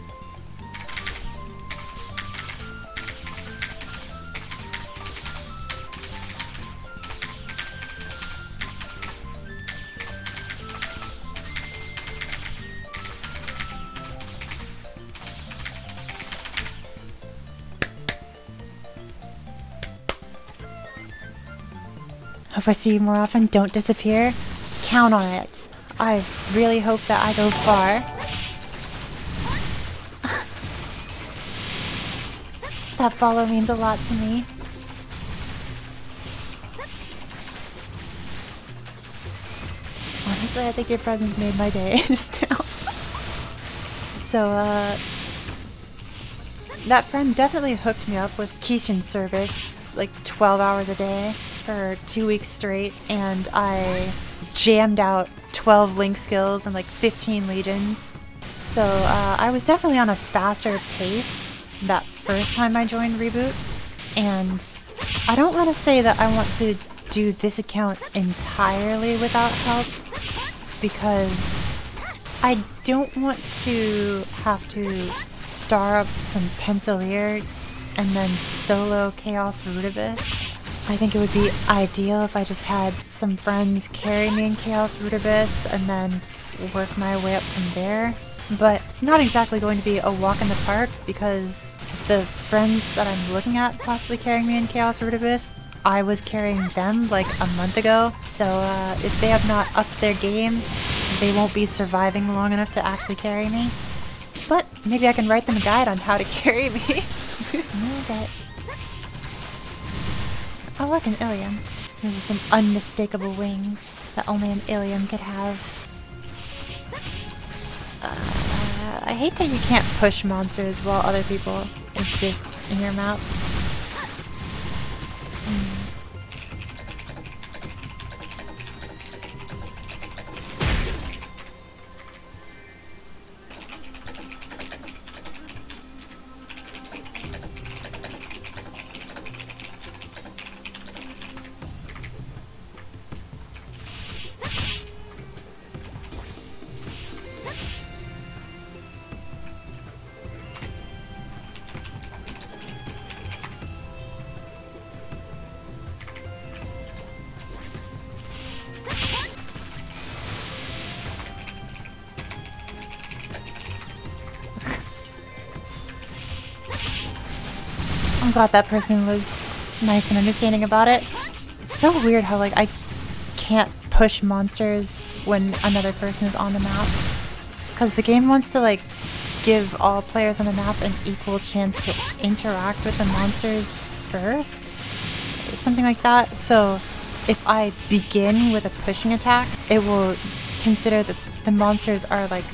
Hope I see you more often. Don't disappear. Count on it. I really hope that I go far. That follow means a lot to me. Honestly, I think your presence made my day just now. So, that friend definitely hooked me up with Kishin service, like 12 hours a day for 2 weeks straight, and I jammed out 12 Link skills and like 15 legions. So, I was definitely on a faster pace that first time I joined Reboot, and I don't want to say that I want to do this account entirely without help, because I don't want to have to star up some Pencilier and then solo Chaos Rudibus. I think it would be ideal if I just had some friends carry me in Chaos Rudibus and then work my way up from there. But it's not exactly going to be a walk in the park, because the friends that I'm looking at possibly carrying me in Chaos Rudibus, I was carrying them like a month ago, so if they have not upped their game, they won't be surviving long enough to actually carry me. But maybe I can write them a guide on how to carry me. Okay. Oh look, an Ilium. Those are some unmistakable wings that only an Ilium could have. I hate that you can't push monsters while other people exist in your map. I'm glad that person was nice and understanding about it. It's so weird how like I can't push monsters when another person is on the map, because the game wants to like give all players on the map an equal chance to interact with the monsters first, something like that. So if I begin with a pushing attack, it will consider that the monsters are like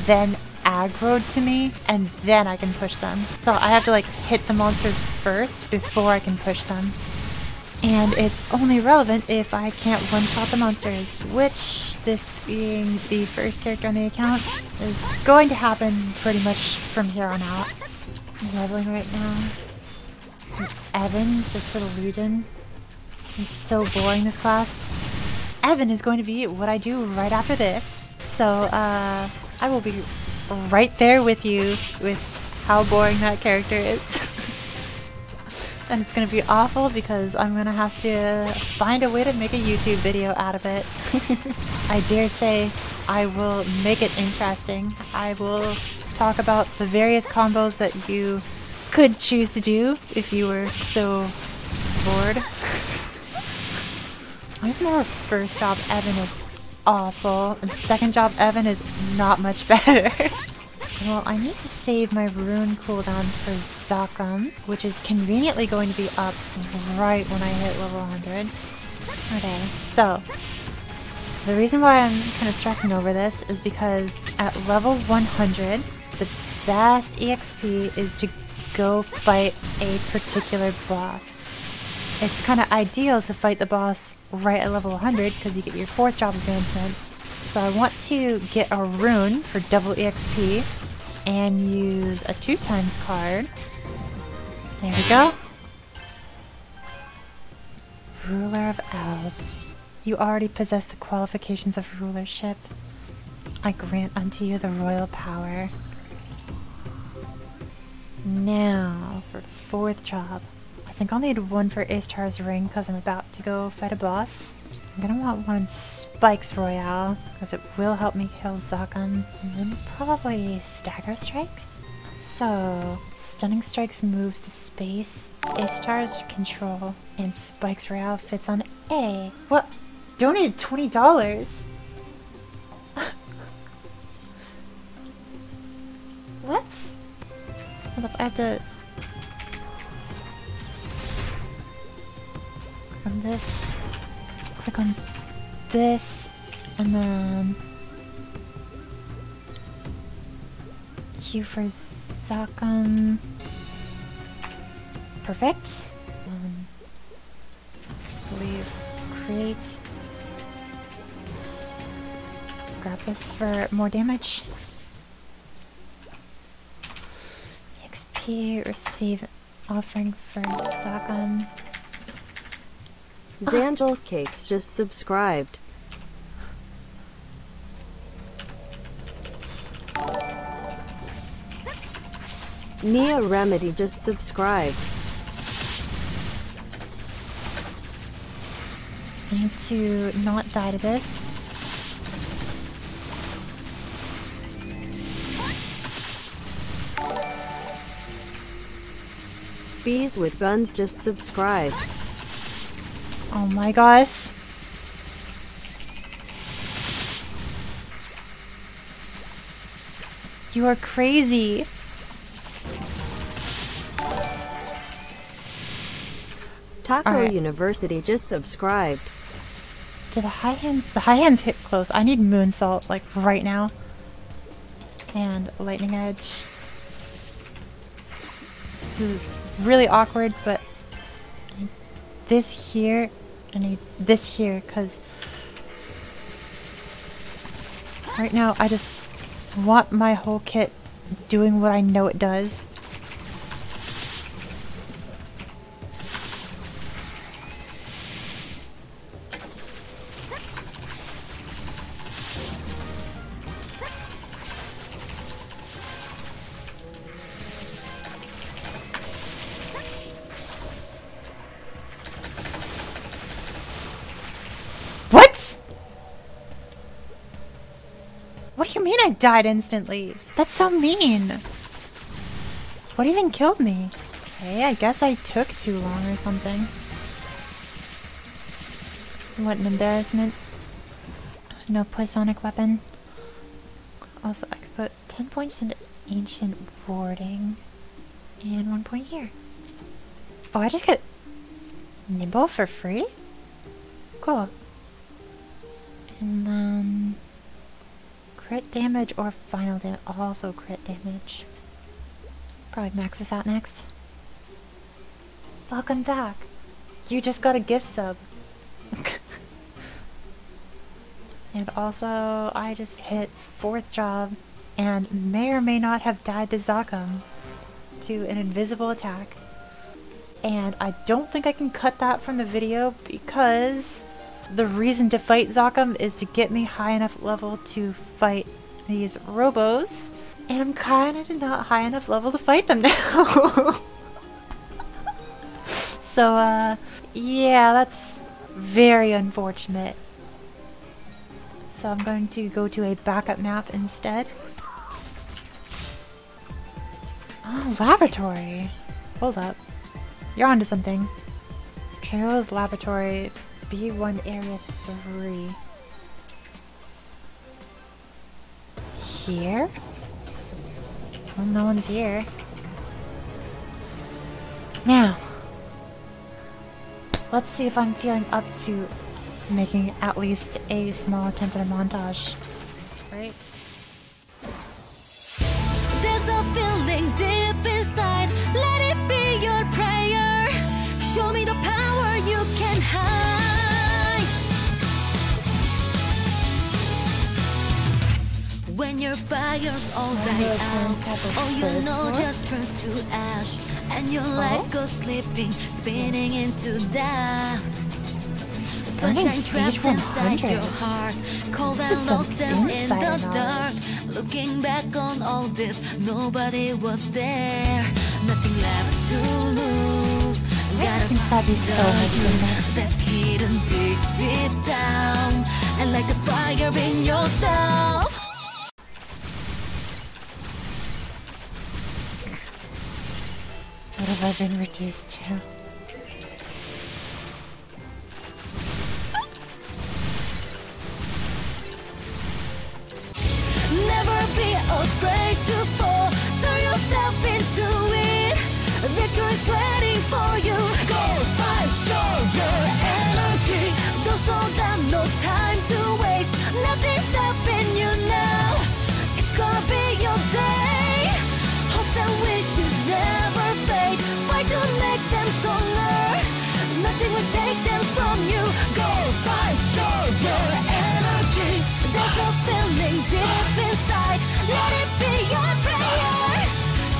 then aggroed to me, and then I can push them. So I have to like hit the monsters first before I can push them. And it's only relevant if I can't one-shot the monsters, which, this being the first character on the account, is going to happen pretty much from here on out. I'm leveling right now. And Evan, just for the Legion. It's so boring, this class. Evan is going to be what I do right after this. So, I will be right there with you with how boring that character is. And it's gonna be awful because I'm gonna have to find a way to make a YouTube video out of it. I dare say I will make it interesting. I will talk about the various combos that you could choose to do if you were so bored. I just know first job Evan is awful, and second job Evan is not much better. Well, I need to save my rune cooldown for Zakam, which is conveniently going to be up right when I hit level 100. Okay, so the reason why I'm kind of stressing over this is because at level 100, the best EXP is to go fight a particular boss. It's kind of ideal to fight the boss right at level 100 because you get your 4th job advancement. So I want to get a rune for double EXP and use a 2x card. There we go. Ruler of Elves. You already possess the qualifications of rulership. I grant unto you the royal power. Now, for the 4th job. I think I'll need one for Ishtar's ring because I'm about to go fight a boss. I'm gonna want one Spikes Royale because it will help me kill Zakam. And then probably Stagger Strikes. So, Stunning Strikes moves to space, Ishtar's control, and Spikes Royale fits on Hey, what? Donated $20. What? Hold up, I have to... Click on this. Click on this. And then... Q for Zakam. Perfect. Leave. Create. Grab this for more damage. XP, receive offering for Zakam. Zangel Cakes just subscribed. Mia Remedy just subscribed. I need to not die to this. Bees with Guns just subscribed. Oh my gosh. You are crazy. Taco Alright. University just subscribed. Do the high hands hit close? I need moonsault like right now. And lightning edge. This is really awkward, but I need this here. I need this here because right now I just want my whole kit doing what I know it does. What? What do you mean I died instantly? That's so mean. What even killed me? Okay, I guess I took too long or something. What an embarrassment. No poisonic weapon. Also, I could put 10 points into ancient warding. And 1 point here. Oh, I just get nimble for free? Cool. And then crit damage or final damage. Also crit damage. Probably max this out next. Welcome back. You just got a gift sub. And also, I just hit 4th job and may or may not have died to Zakam to an invisible attack. And I don't think I can cut that from the video because the reason to fight Zakam is to get me high enough level to fight these robos. And I'm kind of not high enough level to fight them now. So, yeah, that's very unfortunate. So I'm going to go to a backup map instead. Oh, laboratory. Hold up. You're onto something. Trails Laboratory, B1 Area 3. Here? Well, no one's here. Now, let's see if I'm feeling up to making at least a small attempt at a montage. Right? There's a feeling deep inside. Let it be your prayer. Show me the power you can hide. When your fire's all died out, all you know just turns to ash, and your life goes slipping, spinning into doubt. Sunshine trapped inside your heart, cold and lost and in the dark. Looking back on all this, nobody was there. Nothing left to lose. Gotta be so much damage. That's hidden deep, deep down, and like the fire in yourself. What have I been reduced to? be afraid to fall. Throw yourself into it. Victory's waiting for you. Go fight, show your energy. Don't slow down, no time to waste. Nothing's stopping you now. It's gonna be your day. Hopes and wishes never fade. Fight to make them stronger. Nothing will take them from you. Go fight, show your energy. There's a feeling deep inside. Let it be your prayer.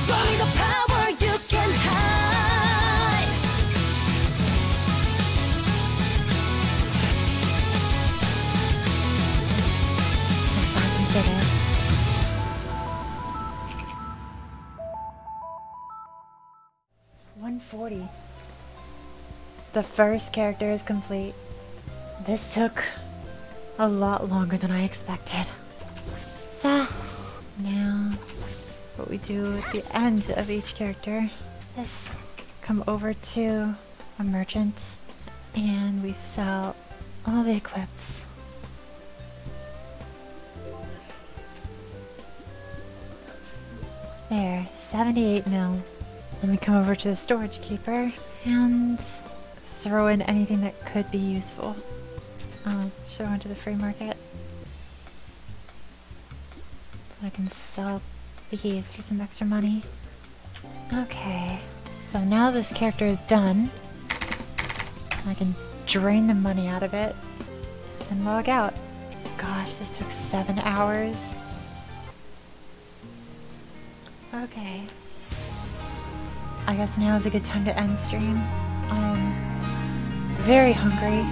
Show me the power you can hide. Looks like we did it. $140. The first character is complete. This took a lot longer than I expected. So, now what we do at the end of each character is come over to a merchant and we sell all the equips. There, 78 mil. Then we come over to the storage keeper and throw in anything that could be useful. Should I went to the free market? So I can sell these for some extra money. Okay, so now this character is done. I can drain the money out of it and log out. Gosh, this took 7 hours. Okay. I guess now is a good time to end stream. I am very hungry.